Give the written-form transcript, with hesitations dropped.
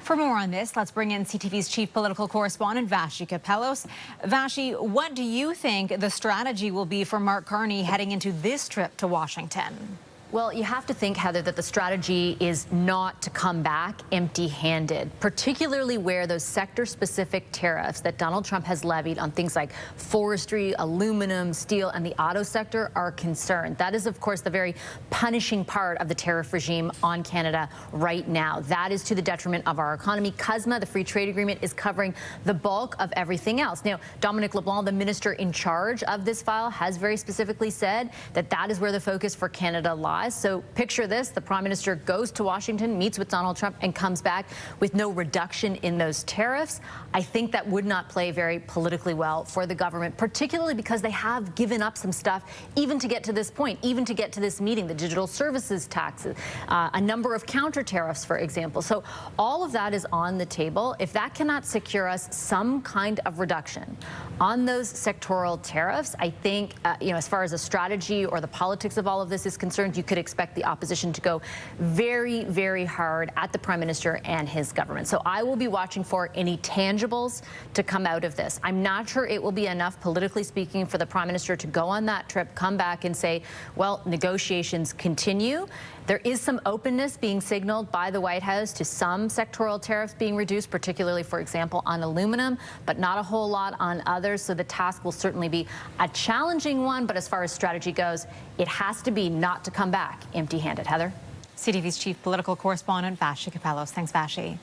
For more on this, let's bring in CTV's chief political correspondent, Vassy Kapelos. Vassy, what do you think the strategy will be for Mark Carney heading into this trip to Washington? Well, you have to think, Heather, that the strategy is not to come back empty-handed, particularly where those sector-specific tariffs that Donald Trump has levied on things like forestry, aluminum, steel, and the auto sector are concerned. That is, of course, the very punishing part of the tariff regime on Canada right now. That is to the detriment of our economy. CUSMA, the free trade agreement, is covering the bulk of everything else. Now, Dominic LeBlanc, the minister in charge of this file, has very specifically said that that is where the focus for Canada lies. So picture this, the Prime Minister goes to Washington, meets with Donald Trump, and comes back with no reduction in those tariffs. I think that would not play very politically well for the government, particularly because they have given up some stuff even to get to this point, even to get to this meeting, the digital services taxes, a number of counter tariffs, for example. So all of that is on the table. If that cannot secure us some kind of reduction on those sectoral tariffs, I think, as far as a strategy or the politics of all of this is concerned, you could expect the opposition to go very, very hard at the Prime Minister and his government. So I will be watching for any tangibles to come out of this. I'm not sure it will be enough, politically speaking, for the Prime Minister to go on that trip, come back and say, well, negotiations continue. There is some openness being signaled by the White House to some sectoral tariffs being reduced, particularly, for example, on aluminum, but not a whole lot on others. So the task will certainly be a challenging one. But as far as strategy goes, it has to be not to come back empty-handed. Heather? CTV's chief political correspondent, Vassy Kapelos. Thanks, Vassy.